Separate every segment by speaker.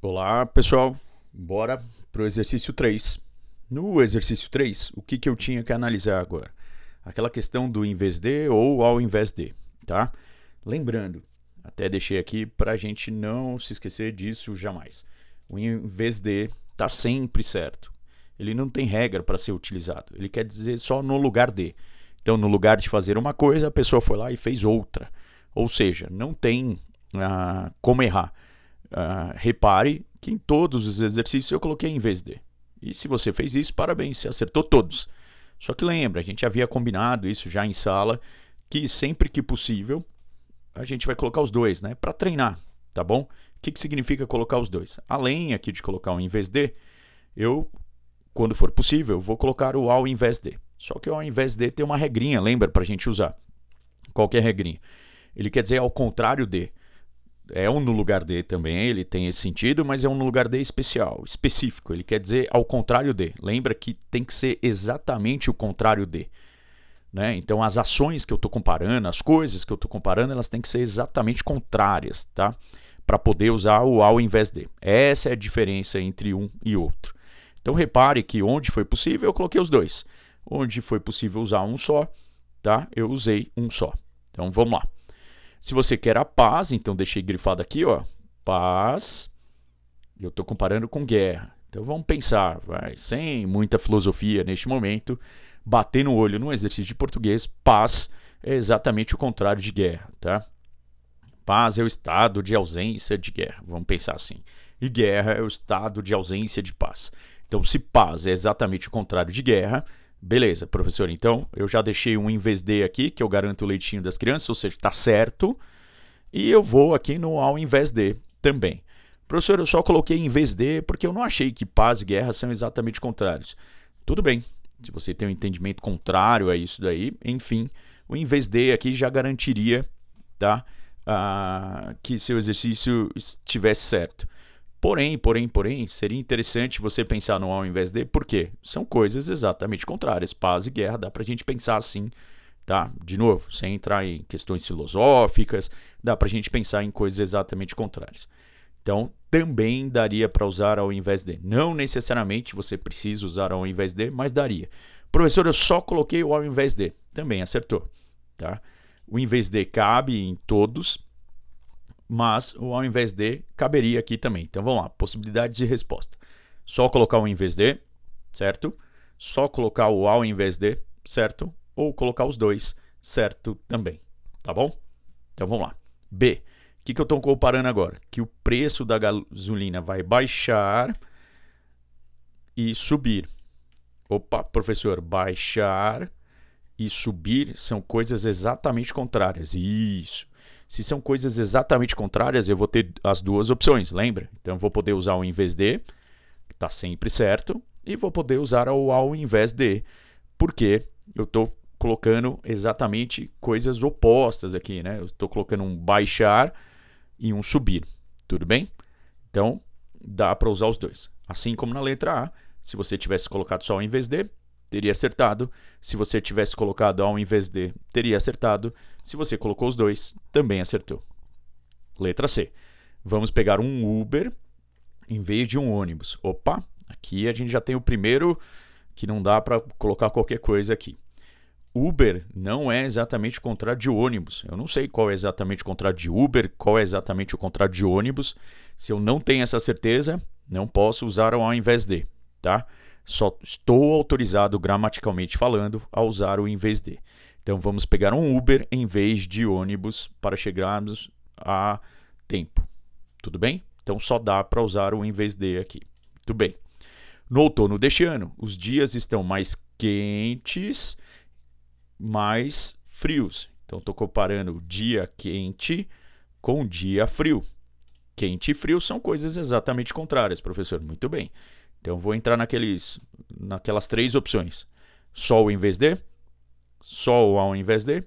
Speaker 1: Olá, pessoal. Bora para o exercício 3. No exercício 3, o que eu tinha que analisar agora? Aquela questão do em vez de ou ao invés de, tá? Lembrando, até deixei aqui para a gente não se esquecer disso jamais. O em vez de está sempre certo. Ele não tem regra para ser utilizado. Ele quer dizer só no lugar de. Então, no lugar de fazer uma coisa, a pessoa foi lá e fez outra. Ou seja, não tem como errar. Repare que em todos os exercícios eu coloquei em vez de. E se você fez isso, parabéns, você acertou todos. Só que lembra, a gente havia combinado isso já em sala, que sempre que possível a gente vai colocar os dois, né? Para treinar, tá bom? O que significa colocar os dois? Além aqui de colocar o em vez de, eu, quando for possível, vou colocar o ao invés de. Só que o ao invés de tem uma regrinha, lembra, para a gente usar. Qual que é a regrinha? Ele quer dizer ao contrário de. É um no lugar de também, ele tem esse sentido, mas é um no lugar de especial, específico. Ele quer dizer ao contrário de. Lembra que tem que ser exatamente o contrário de. Né? Então, as ações que eu estou comparando, as coisas que eu estou comparando, elas têm que ser exatamente contrárias, tá? Para poder usar o ao invés de. Essa é a diferença entre um e outro. Então, repare que onde foi possível, eu coloquei os dois. Onde foi possível usar um só, tá? Eu usei um só. Então, vamos lá. Se você quer a paz, então deixei grifado aqui, ó, paz. Eu estou comparando com guerra. Então vamos pensar, vai, sem muita filosofia neste momento, bater no olho num exercício de português, paz é exatamente o contrário de guerra, tá? Paz é o estado de ausência de guerra, vamos pensar assim. E guerra é o estado de ausência de paz. Então, se paz é exatamente o contrário de guerra, beleza, professor. Então, eu já deixei um em vez de aqui, que eu garanto o leitinho das crianças, ou seja, está certo. E eu vou aqui no ao invés de também. Professor, eu só coloquei em vez de porque eu não achei que paz e guerra são exatamente contrários. Tudo bem, se você tem um entendimento contrário a isso daí, enfim, o em vez de aqui já garantiria, tá, que seu exercício estivesse certo. Porém, seria interessante você pensar no ao invés de, por quê? São coisas exatamente contrárias. Paz e guerra, dá para a gente pensar assim, tá? De novo, sem entrar em questões filosóficas, dá para a gente pensar em coisas exatamente contrárias. Então, também daria para usar ao invés de. Não necessariamente você precisa usar ao invés de, mas daria. Professor, eu só coloquei o ao invés de. Também acertou, tá? O em vez de cabe em todos, mas o ao invés de caberia aqui também. Então vamos lá, possibilidades de resposta. Só colocar o em vez de, certo? Só colocar o ao invés de, certo? Ou colocar os dois, certo também. Tá bom? Então vamos lá. B. O que eu estou comparando agora? Que o preço da gasolina vai baixar e subir. Opa, professor, baixar e subir são coisas exatamente contrárias. Isso. Se são coisas exatamente contrárias, eu vou ter as duas opções, lembra? Então eu vou poder usar o em vez de, que está sempre certo, e vou poder usar o ao invés de, porque eu estou colocando exatamente coisas opostas aqui, né? Eu estou colocando um baixar e um subir, tudo bem? Então dá para usar os dois. Assim como na letra A, se você tivesse colocado só ao invés de, teria acertado. Se você tivesse colocado ao invés de, teria acertado. Se você colocou os dois, também acertou. Letra C. Vamos pegar um Uber em vez de um ônibus. Opa, aqui a gente já tem o primeiro que não dá para colocar qualquer coisa aqui. Uber não é exatamente o contrário de ônibus. Eu não sei qual é exatamente o contrário de Uber, qual é exatamente o contrário de ônibus. Se eu não tenho essa certeza, não posso usar o ao invés de, tá? Só estou autorizado gramaticalmente falando a usar o em vez de. Então vamos pegar um Uber em vez de ônibus para chegarmos a tempo. Tudo bem? Então só dá para usar o em vez de aqui. Tudo bem. No outono deste ano, os dias estão mais quentes, mais frios. Então estou comparando dia quente com dia frio. Quente e frio são coisas exatamente contrárias, professor. Muito bem. Então vou entrar naquelas três opções. Só o em vez de, só o ao invés de,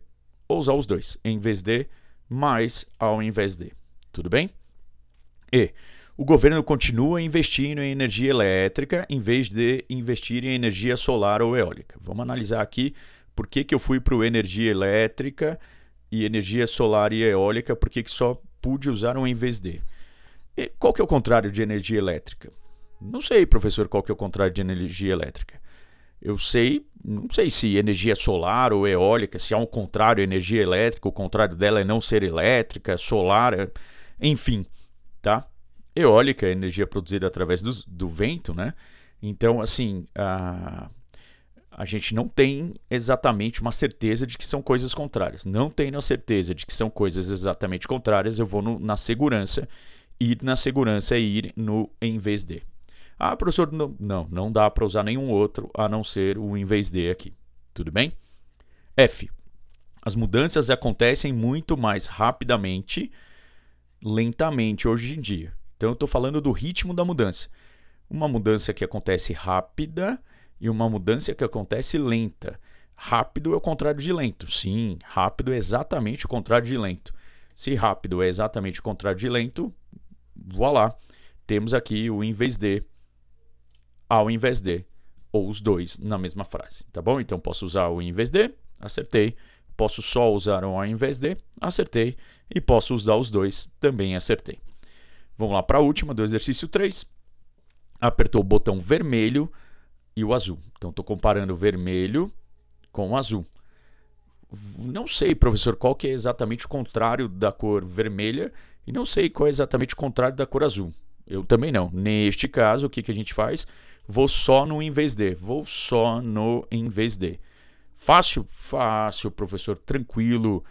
Speaker 1: ou usar os dois. Em vez de, mais ao invés de. Tudo bem? E o governo continua investindo em energia elétrica em vez de investir em energia solar ou eólica. Vamos analisar aqui por que eu fui para energia elétrica e energia solar e eólica, por que só pude usar um em vez de. E qual que é o contrário de energia elétrica? Não sei, professor, qual que é o contrário de energia elétrica. Eu sei, não sei se energia solar ou eólica, se há um contrário energia elétrica, o contrário dela é não ser elétrica, solar, enfim, tá? Eólica é energia produzida através do vento, né? Então, assim, a gente não tem exatamente uma certeza de que são coisas contrárias. Não tendo a certeza de que são coisas exatamente contrárias, eu vou na segurança, ir na segurança e ir no em vez de. Ah, professor, não dá para usar nenhum outro a não ser o em vez de aqui. Tudo bem? F. As mudanças acontecem muito mais rapidamente, lentamente hoje em dia. Então eu estou falando do ritmo da mudança. Uma mudança que acontece rápida e uma mudança que acontece lenta. Rápido é o contrário de lento. Sim, rápido é exatamente o contrário de lento. Se rápido é exatamente o contrário de lento, voilá, temos aqui o em vez de, ao invés de, ou os dois na mesma frase, tá bom? Então posso usar o em vez de, acertei. Posso só usar o ao invés de, acertei. E posso usar os dois, também acertei. Vamos lá para a última do exercício 3. Apertou o botão vermelho e o azul. Então estou comparando o vermelho com o azul. Não sei, professor, qual que é exatamente o contrário da cor vermelha e não sei qual é exatamente o contrário da cor azul. Eu também não. Neste caso, o que a gente faz? Vou só no em vez de. Vou só no em vez de. Fácil? Fácil, professor, tranquilo.